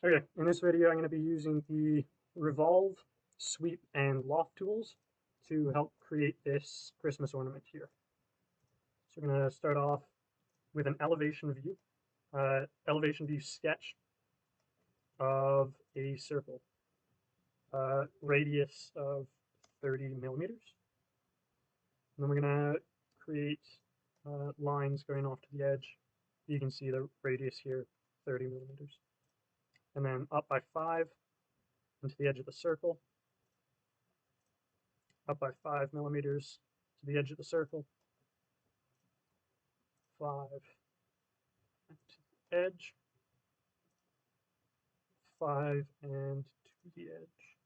Okay, in this video I'm going to be using the revolve, sweep, and loft tools to help create this Christmas ornament here. So we're going to start off with an elevation view sketch of a circle, radius of 30 millimeters. And then we're going to create lines going off to the edge. You can see the radius here, 30 millimeters. And then up by 5 into the edge of the circle, up by 5 millimeters to the edge of the circle, 5 to the edge, 5 and to the edge.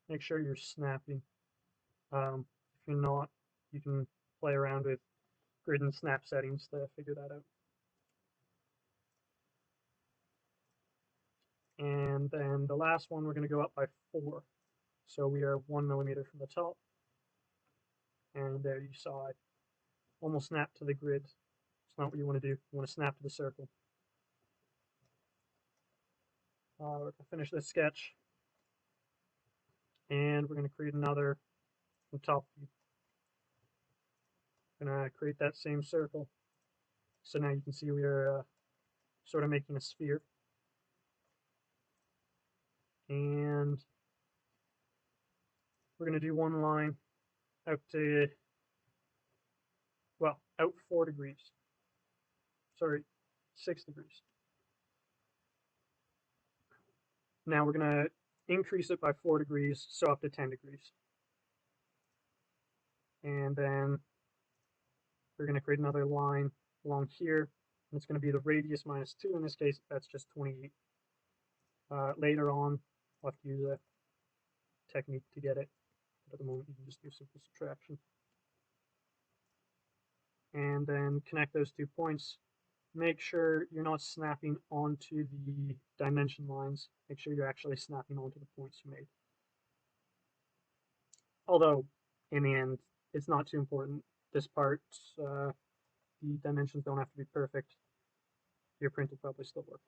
Make sure you're snapping. If you're not, you can play around with grid and snap settings to figure that out. And then the last one, we're going to go up by 4. So we are 1 millimeter from the top. And there you saw it. Almost snap to the grid. It's not what you want to do. You want to snap to the circle. We're going to finish this sketch. And we're going to create another from top view. We're going to create that same circle. So now you can see we are sort of making a sphere. And we're going to do one line out to, well, out 4 degrees. Sorry, 6 degrees. Now we're going to increase it by 4 degrees, so up to 10 degrees. And then we're going to create another line along here, and it's going to be the radius minus 2. In this case, that's just 28. Later on, I'll have to use a technique to get it, but at the moment you can just do simple subtraction. And then connect those 2 points. Make sure you're not snapping onto the dimension lines. Make sure you're actually snapping onto the points you made. Although, in the end, it's not too important. This part, the dimensions don't have to be perfect. Your print will probably still work.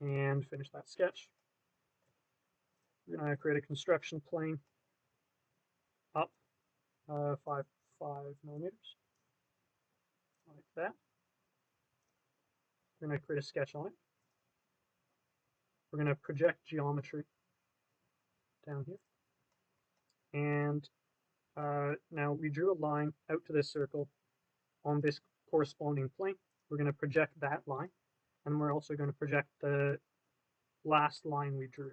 And finish that sketch. We're going to create a construction plane up 5 millimeters, like that. We're going to create a sketch on it. We're going to project geometry down here. And now we drew a line out to this circle on this corresponding plane. We're going to project that line, and we're also going to project the last line we drew.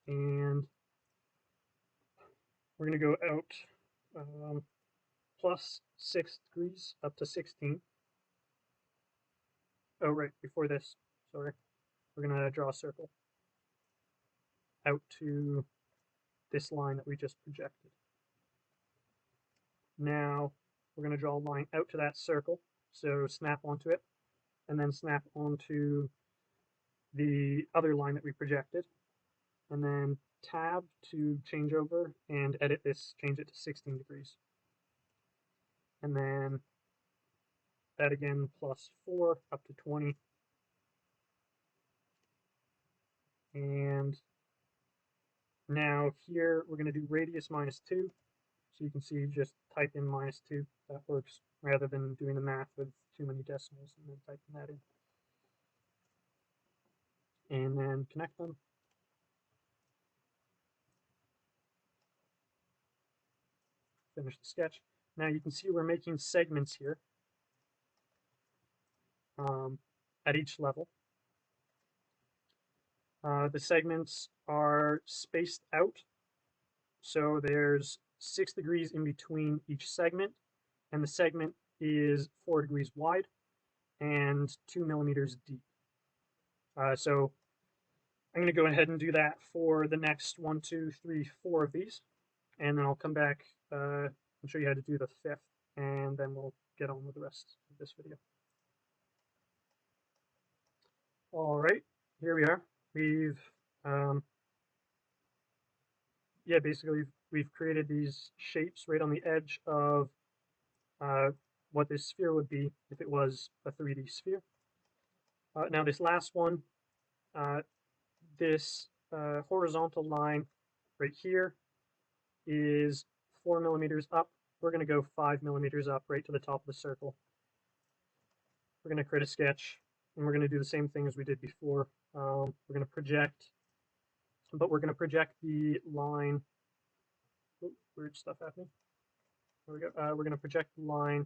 And we're going to go out plus 6 degrees up to 16. Oh, right, before this, sorry. We're going to draw a circle out to this line that we just projected. Now, we're going to draw a line out to that circle, so snap onto it, and then snap onto the other line that we projected, and then tab to change over and edit this, change it to 16 degrees. And then that again, plus 4 up to 20. And now here we're going to do radius minus 2. So you can see, just type in minus 2. That works rather than doing the math with too many decimals and then typing that in. And then connect them. Finish the sketch. Now you can see we're making segments here at each level. The segments are spaced out, so there's 6 degrees in between each segment, and the segment is 4 degrees wide and 2 millimeters deep. So I'm going to go ahead and do that for the next 1, 2, 3, 4 of these, and then I'll come back and show you how to do the 5th, and then we'll get on with the rest of this video. All right, here we are. We've basically we've created these shapes right on the edge of what this sphere would be if it was a 3D sphere. Now this last one, this horizontal line right here is 4 millimeters up. We're going to go 5 millimeters up right to the top of the circle. We're going to create a sketch, and we're going to do the same thing as we did before. We're going to project, but we're going to project the line. Oh, weird stuff happening. There we go. We're going to project the line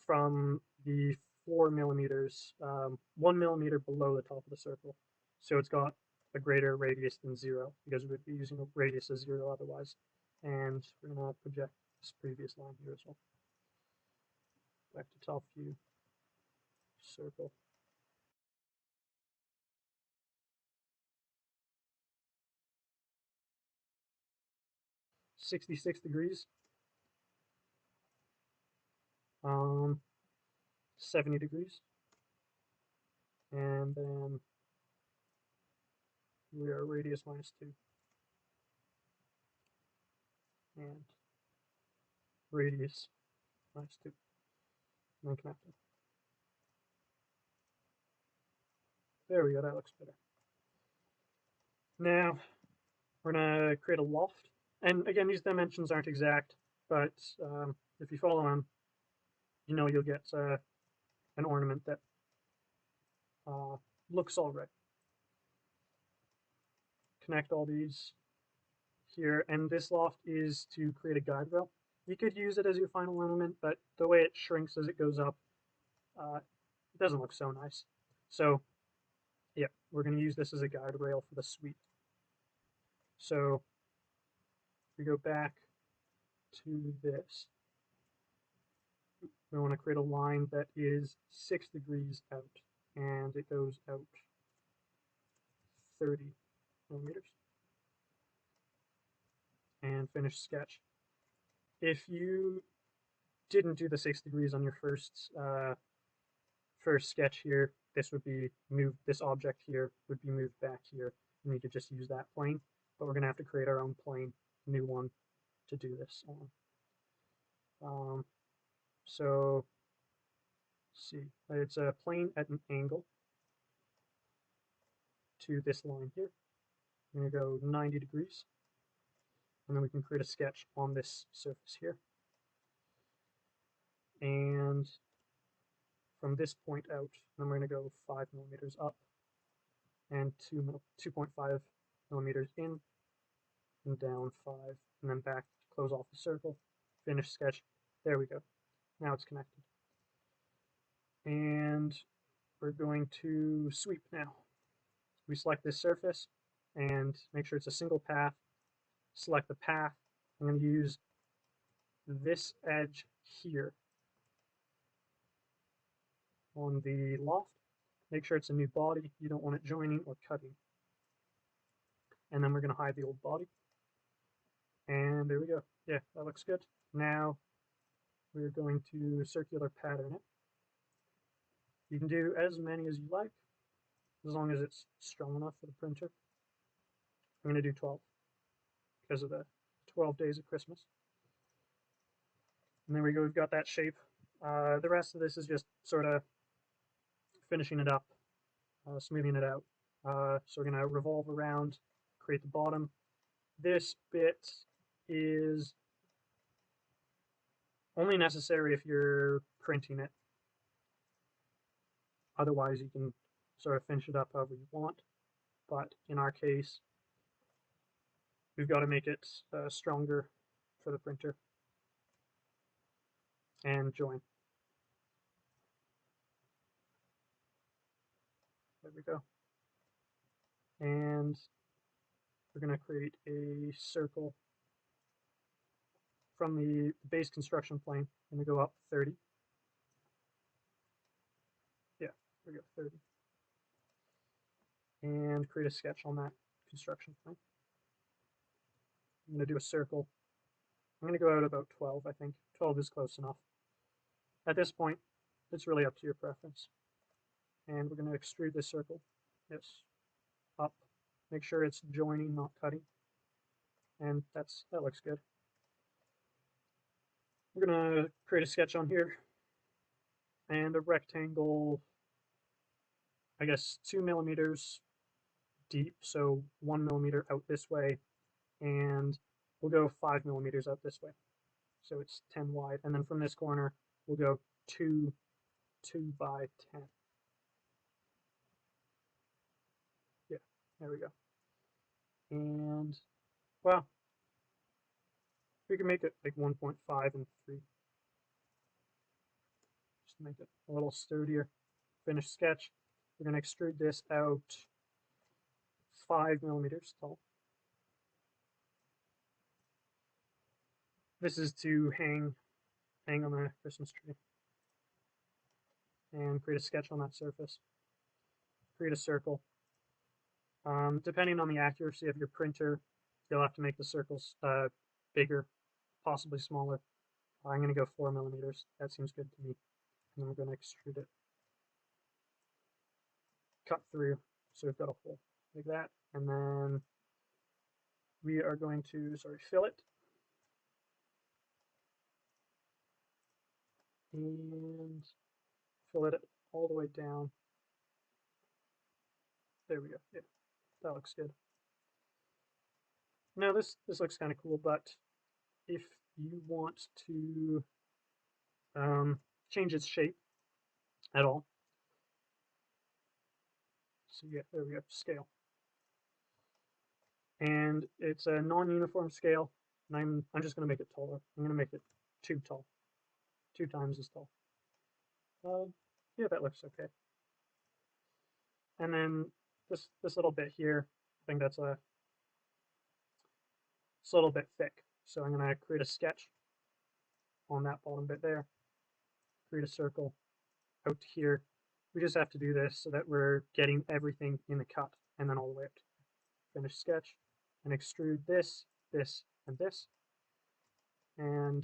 from the 4 millimeters, 1 millimeter below the top of the circle. So it's got a greater radius than 0, because we would be using a radius of 0 otherwise. And we're going to project this previous line here as well. Back to top view, circle. 66 degrees. 70 degrees. And then we are radius minus 2. And radius minus 2. And then connect them. There we go, that looks better. Now, we're going to create a loft. And again, these dimensions aren't exact, but if you follow them, you know you'll get an ornament that looks all right. Connect all these here, and this loft is to create a guide rail. You could use it as your final ornament, but the way it shrinks as it goes up, it doesn't look so nice. So, yeah, we're going to use this as a guide rail for the suite. So, we go back to this. We want to create a line that is 6 degrees out, and it goes out 30 millimeters. And finish sketch. If you didn't do the 6 degrees on your first sketch here, this would be moved. This object here would be moved back here, and you could just use that plane. But we're going to have to create our own plane, new one, to do this on. So, let's see, it's a plane at an angle to this line here. I'm going to go 90 degrees, and then we can create a sketch on this surface here. And from this point out, then we're going to go 5 millimeters up and 2.5 millimeters in and down 5, and then back to close off the circle. Finish sketch. There we go. Now it's connected. And we're going to sweep now. We select this surface and make sure it's a single path. Select the path. I'm going to use this edge here on the loft. Make sure it's a new body. You don't want it joining or cutting. And then we're going to hide the old body. And there we go. Yeah, that looks good. Now we're going to circular pattern it. You can do as many as you like, as long as it's strong enough for the printer. I'm going to do 12 because of the 12 days of Christmas. And there we go, we've got that shape. The rest of this is just sort of finishing it up, smoothing it out. So we're going to revolve around, create the bottom. This bit is only necessary if you're printing it. Otherwise, you can sort of finish it up however you want. But in our case, we've got to make it stronger for the printer. And join. There we go. And we're going to create a circle from the base construction plane. I'm going to go up 30. Yeah, there we go, 30. And create a sketch on that construction plane. I'm going to do a circle. I'm going to go out about 12, I think. 12 is close enough. At this point, it's really up to your preference. And we're going to extrude this circle. Yes, up. Make sure it's joining, not cutting. and that looks good. We're gonna create a sketch on here and a rectangle, I guess 2 millimeters deep, so 1 millimeter out this way, and we'll go 5 millimeters out this way. So it's 10 wide, and then from this corner, we'll go 2 by 10. Yeah, there we go. And, well, we can make it like 1.5 and 3. Just to make it a little sturdier. Finished sketch. We're going to extrude this out 5 millimeters tall. This is to hang on the Christmas tree. And create a sketch on that surface. Create a circle. Depending on the accuracy of your printer, you'll have to make the circles bigger, possibly smaller. I'm going to go 4 millimeters. That seems good to me. And then we're going to extrude it. Cut through, so we've got a hole like that. And then we are going to, fill it. And fill it all the way down. There we go. Yeah, that looks good. Now this looks kind of cool, but if you want to change its shape at all, so yeah, there we go, scale. And it's a non-uniform scale, and I'm just going to make it taller. I'm going to make it 2 tall, 2 times as tall. Yeah, that looks okay. And then this little bit here, I think it's a little bit thick. So I'm going to create a sketch on that bottom bit there, create a circle out here. We just have to do this so that we're getting everything in the cut and then all the way up to finish sketch, and extrude this, this, and this. And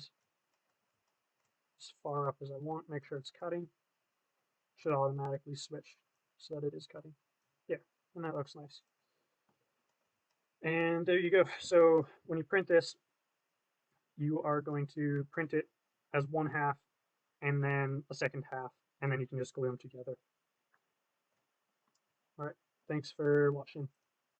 as far up as I want, make sure it's cutting. Should automatically switch so that it is cutting. Yeah, and that looks nice. And there you go. So when you print this, you are going to print it as one half and then a second half, and then you can just glue them together. All right, thanks for watching.